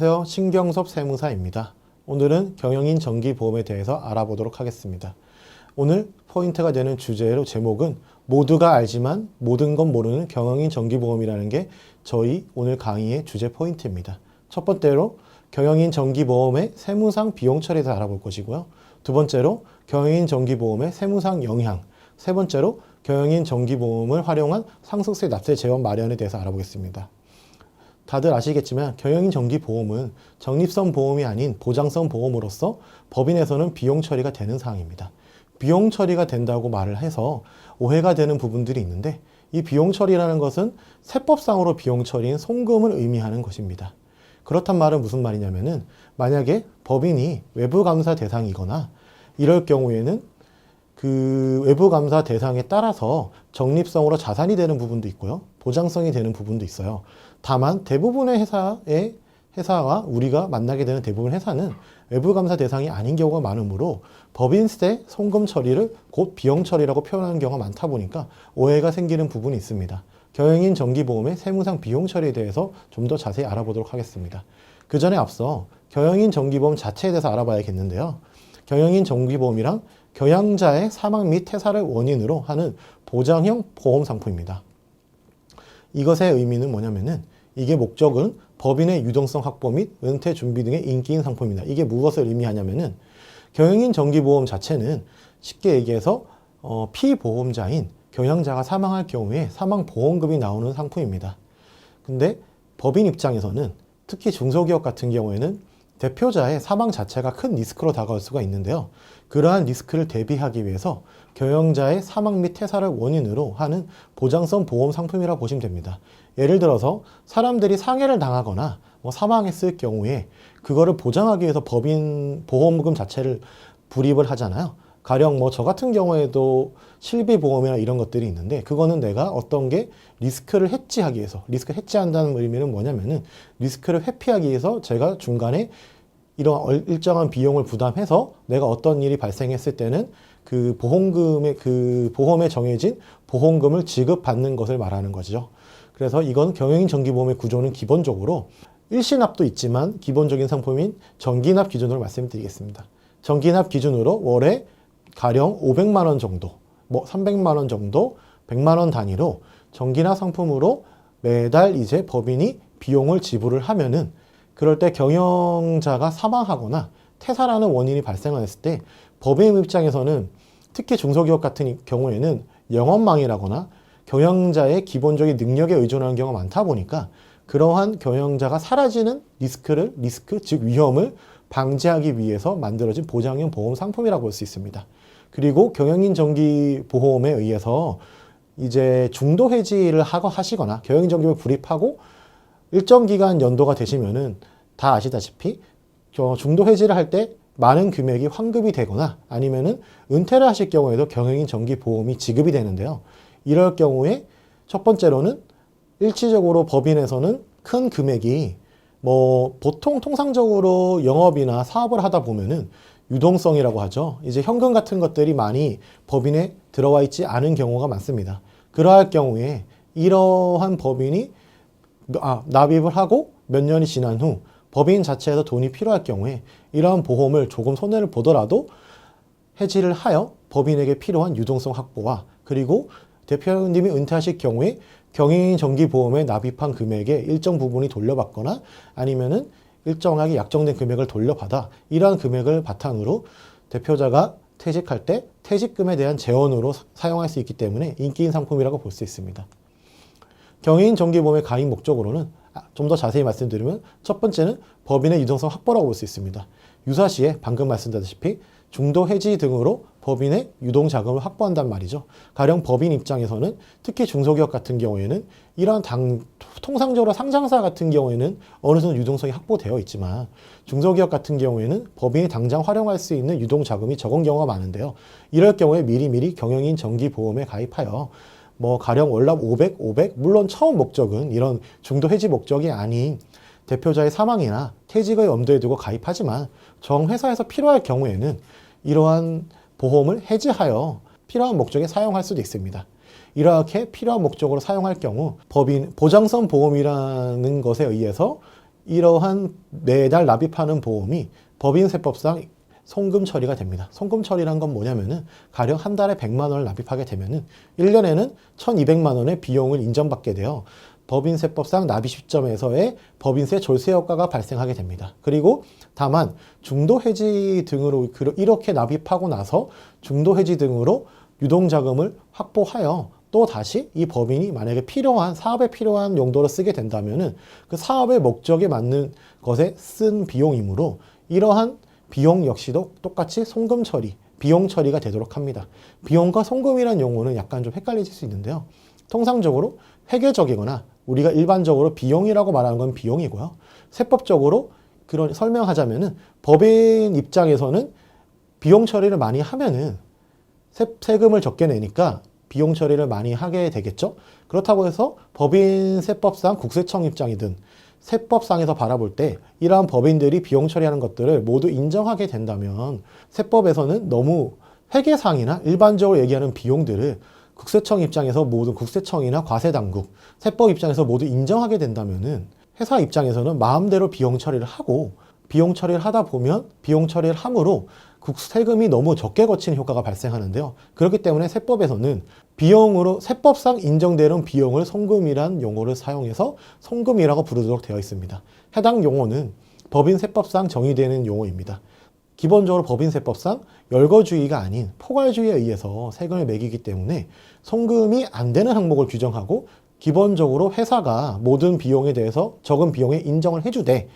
안녕하세요. 신경섭 세무사입니다. 오늘은 경영인 정기보험에 대해서 알아보도록 하겠습니다. 오늘 포인트가 되는 주제로 제목은 모두가 알지만 모든 건 모르는 경영인 정기보험이라는 게 저희 오늘 강의의 주제 포인트입니다. 첫 번째로 경영인 정기보험의 세무상 비용 처리에 대해서 알아볼 것이고요. 두 번째로 경영인 정기보험의 세무상 영향, 세 번째로 경영인 정기보험을 활용한 상속세 납세 재원 마련에 대해서 알아보겠습니다. 다들 아시겠지만 경영인 정기보험은 적립성 보험이 아닌 보장성 보험으로서 법인에서는 비용 처리가 되는 사항입니다. 비용 처리가 된다고 말을 해서 오해가 되는 부분들이 있는데 이 비용 처리라는 것은 세법상으로 비용 처리인 송금을 의미하는 것입니다. 그렇단 말은 무슨 말이냐면은 만약에 법인이 외부 감사 대상이거나 이럴 경우에는 그 외부 감사 대상에 따라서 적립성으로 자산이 되는 부분도 있고요. 보장성이 되는 부분도 있어요. 다만 대부분의 회사와 우리가 만나게 되는 대부분 회사는 외부 감사 대상이 아닌 경우가 많으므로 법인세 송금 처리를 곧 비용 처리라고 표현하는 경우가 많다 보니까 오해가 생기는 부분이 있습니다. 경영인 정기보험의 세무상 비용 처리에 대해서 좀 더 자세히 알아보도록 하겠습니다. 그 전에 앞서 경영인 정기보험 자체에 대해서 알아봐야겠는데요. 경영인 정기보험이란 경영자의 사망 및 퇴사를 원인으로 하는 보장형 보험 상품입니다. 이것의 의미는 뭐냐면은 이게 목적은 법인의 유동성 확보 및 은퇴 준비 등의 인기인 상품입니다. 이게 무엇을 의미하냐면은 경영인 정기보험 자체는 쉽게 얘기해서 피보험자인 경영자가 사망할 경우에 사망보험금이 나오는 상품입니다. 근데 법인 입장에서는 특히 중소기업 같은 경우에는 대표자의 사망 자체가 큰 리스크로 다가올 수가 있는데요. 그러한 리스크를 대비하기 위해서 경영자의 사망 및 퇴사를 원인으로 하는 보장성 보험 상품이라고 보시면 됩니다. 예를 들어서 사람들이 상해를 당하거나 사망했을 경우에 그거를 보장하기 위해서 법인 보험금 자체를 불입을 하잖아요. 가령 저 같은 경우에도 실비보험이나 이런 것들이 있는데 그거는 내가 어떤 게 리스크를 해지하기 위해서, 리스크 해지한다는 의미는 뭐냐면은 리스크를 회피하기 위해서 제가 중간에 이런 일정한 비용을 부담해서 내가 어떤 일이 발생했을 때는 그 보험에 정해진 보험금을 지급받는 것을 말하는 거죠. 그래서 이건 경영인 정기보험의 구조는 기본적으로 일시납도 있지만 기본적인 상품인 정기납 기준으로 말씀드리겠습니다. 정기납 기준으로 월에 가령 500만 원 정도, 300만 원 정도, 100만 원 단위로 정기납 상품으로 매달 이제 법인이 비용을 지불을 하면은 그럴 때 경영자가 사망하거나 퇴사라는 원인이 발생했을 때 법인 입장에서는 특히 중소기업 같은 경우에는 영업망이라거나 경영자의 기본적인 능력에 의존하는 경우가 많다 보니까 그러한 경영자가 사라지는 리스크, 즉 위험을 방지하기 위해서 만들어진 보장형 보험 상품이라고 볼 수 있습니다. 그리고 경영인 정기보험에 의해서 이제 중도 해지를 하시거나 경영인 정기보험을 불입하고 일정 기간 연도가 되시면은 다 아시다시피 중도 해지를 할 때 많은 금액이 환급이 되거나 아니면은 은퇴를 하실 경우에도 경영인 정기보험이 지급이 되는데요. 이럴 경우에 첫 번째로는 일시적으로 법인에서는 큰 금액이 보통 통상적으로 영업이나 사업을 하다 보면은 유동성이라고 하죠. 이제 현금 같은 것들이 많이 법인에 들어와 있지 않은 경우가 많습니다. 그러할 경우에 이러한 법인이 납입을 하고 몇 년이 지난 후 법인 자체에서 돈이 필요할 경우에 이러한 보험을 조금 손해를 보더라도 해지를 하여 법인에게 필요한 유동성 확보와 그리고 대표님이 은퇴하실 경우에 경영인 정기보험에 납입한 금액의 일정 부분이 돌려받거나 아니면은 일정하게 약정된 금액을 돌려받아 이러한 금액을 바탕으로 대표자가 퇴직할 때 퇴직금에 대한 재원으로 사용할 수 있기 때문에 인기인 상품이라고 볼 수 있습니다. 경영인 정기보험의 가입 목적으로는 좀 더 자세히 말씀드리면 첫 번째는 법인의 유동성 확보라고 볼 수 있습니다. 유사시에 방금 말씀드렸다시피 중도 해지 등으로 법인의 유동 자금을 확보한단 말이죠. 가령 법인 입장에서는 특히 중소기업 같은 경우에는 이러한 통상적으로 상장사 같은 경우에는 어느 정도 유동성이 확보되어 있지만 중소기업 같은 경우에는 법인이 당장 활용할 수 있는 유동 자금이 적은 경우가 많은데요. 이럴 경우에 미리미리 경영인 정기보험에 가입하여 가령 월납 500, 물론 처음 목적은 이런 중도 해지 목적이 아닌 대표자의 사망이나 퇴직을 염두에 두고 가입하지만 정회사에서 필요할 경우에는 이러한 보험을 해지하여 필요한 목적에 사용할 수도 있습니다. 이렇게 필요한 목적으로 사용할 경우 법인 보장성 보험이라는 것에 의해서 이러한 매달 납입하는 보험이 법인세법상 송금 처리가 됩니다. 송금 처리란 건 뭐냐면은 가령 한 달에 100만 원을 납입하게 되면은 1년에는 1,200만 원의 비용을 인정받게 되어 법인세법상 납입 시점에서의 법인세 졸세 효과가 발생하게 됩니다. 그리고 다만 중도해지 등으로 이렇게 납입하고 나서 중도해지 등으로 유동자금을 확보하여 또 다시 이 법인이 만약에 사업에 필요한 용도로 쓰게 된다면은 그 사업의 목적에 맞는 것에 쓴 비용이므로 이러한 비용 역시도 똑같이 송금 처리, 비용 처리가 되도록 합니다. 비용과 송금이라는 용어는 약간 좀 헷갈리실 수 있는데요. 통상적으로 회계적이거나 우리가 일반적으로 비용이라고 말하는 건 비용이고요. 세법적으로 설명하자면은 법인 입장에서는 비용 처리를 많이 하면은 세금을 적게 내니까 비용 처리를 많이 하게 되겠죠. 그렇다고 해서 법인세법상 국세청 입장이든 세법상에서 바라볼 때 이러한 법인들이 비용 처리하는 것들을 모두 인정하게 된다면 세법에서는 너무 회계상이나 일반적으로 얘기하는 비용들을 국세청 입장에서 모든 국세청이나 과세당국, 세법 입장에서 모두 인정하게 된다면은 회사 입장에서는 마음대로 비용 처리를 하고 비용 처리를 하다 보면 비용 처리를 함으로 세금이 너무 적게 거치는 효과가 발생하는데요. 그렇기 때문에 세법에서는 비용으로 세법상 인정되는 비용을 송금이란 용어를 사용해서 송금이라고 부르도록 되어 있습니다. 해당 용어는 법인세법상 정의되는 용어입니다. 기본적으로 법인세법상 열거주의가 아닌 포괄주의에 의해서 세금을 매기기 때문에 송금이 안 되는 항목을 규정하고 기본적으로 회사가 모든 비용에 대해서 적은 비용에 인정을 해주되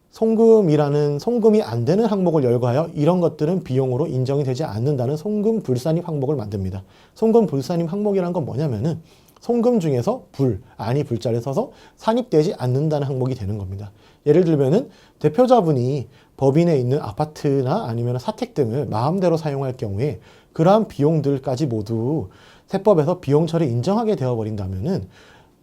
송금이 안 되는 항목을 열거하여 이런 것들은 비용으로 인정이 되지 않는다는 송금 불산입 항목을 만듭니다. 송금 불산입 항목이란 건 뭐냐면은 송금 중에서 아니 불자를 써서 산입되지 않는다는 항목이 되는 겁니다. 예를 들면은 대표자분이 법인에 있는 아파트나 아니면 사택 등을 마음대로 사용할 경우에 그러한 비용들까지 모두 세법에서 비용 처리 인정하게 되어버린다면은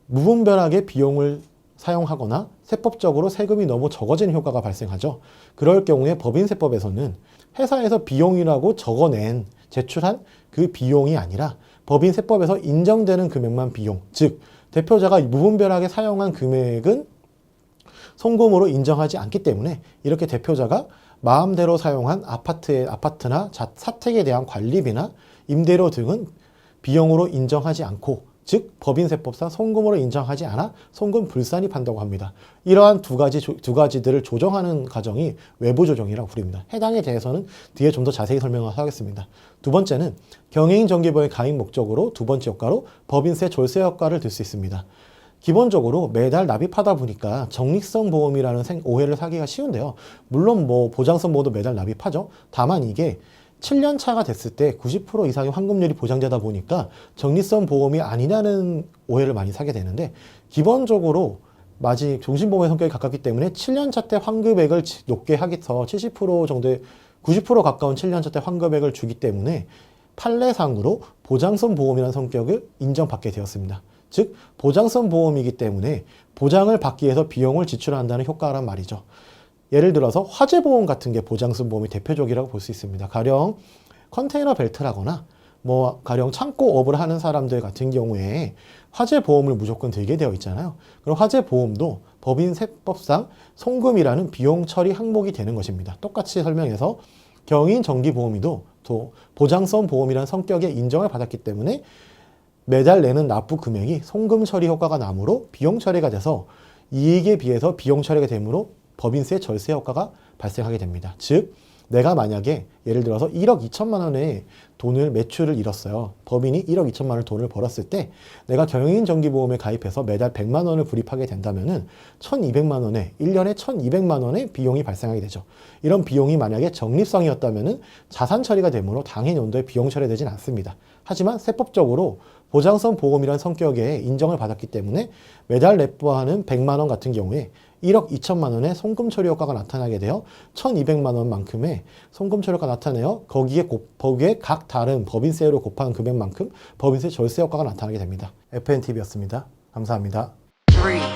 무분별하게 비용을 사용하거나 세법적으로 세금이 너무 적어지는 효과가 발생하죠. 그럴 경우에 법인세법에서는 회사에서 비용이라고 제출한 그 비용이 아니라 법인세법에서 인정되는 금액만 비용, 즉 대표자가 무분별하게 사용한 금액은 송금으로 인정하지 않기 때문에 이렇게 대표자가 마음대로 사용한 아파트나 사택에 대한 관리비나 임대료 등은 비용으로 인정하지 않고 즉 법인세법상 송금으로 인정하지 않아 송금 불산입한다고 합니다. 이러한 두 가지들을 조정하는 과정이 외부 조정이라고 부릅니다. 해당에 대해서는 뒤에 좀 더 자세히 설명을 하겠습니다. 두 번째는 경영인 정기보험의 가입 목적으로 두 번째 효과로 법인세 졸세 효과를 들 수 있습니다. 기본적으로 매달 납입하다 보니까 적립성 보험이라는 오해를 사기가 쉬운데요. 물론 보장성 보험도 매달 납입하죠. 다만 이게 7년 차가 됐을 때 90% 이상의 환급률이 보장되다 보니까 적립성 보험이 아니냐는 오해를 많이 사게 되는데 기본적으로 마치 종신보험의 성격이 가깝기 때문에 7년 차 때 환급액을 높게 하기서 70% 정도의 90% 가까운 7년 차 때 환급액을 주기 때문에 판례상으로 보장성 보험이라는 성격을 인정받게 되었습니다. 즉 보장성 보험이기 때문에 보장을 받기 위해서 비용을 지출한다는 효과란 말이죠. 예를 들어서 화재보험 같은 게 보장성 보험이 대표적이라고 볼 수 있습니다. 가령 컨테이너 벨트라거나 가령 창고업을 하는 사람들 같은 경우에 화재보험을 무조건 들게 되어 있잖아요. 그럼 화재보험도 법인세법상 송금이라는 비용 처리 항목이 되는 것입니다. 똑같이 설명해서 경인 정기보험도 보장성 보험이라는 성격의 인정을 받았기 때문에 매달 내는 납부 금액이 송금 처리 효과가 나므로 비용 처리가 돼서 이익에 비해서 비용 처리가 되므로 법인세 절세 효과가 발생하게 됩니다. 즉 내가 만약에 예를 들어서 1억 2천만 원의 매출을 잃었어요. 법인이 1억 2천만 원을 돈을 벌었을 때 내가 경영인 정기보험에 가입해서 매달 100만 원을 불입하게 된다면은 1,200만 원에 1년에 1,200만 원의 비용이 발생하게 되죠. 이런 비용이 만약에 적립성이었다면은 자산 처리가 되므로 당해 연도에 비용 처리되진 않습니다. 하지만 세법적으로 보장성 보험이라는 성격의 인정을 받았기 때문에 매달 납부하는 100만 원 같은 경우에 1억 2천만 원의 송금 처리 효과가 나타나게 되어 1,200만 원만큼의 송금 처리 효과가 나타내어 거기에 각 다른 법인세로 곱한 금액만큼 법인세 절세 효과가 나타나게 됩니다. FNTV였습니다. 감사합니다. 3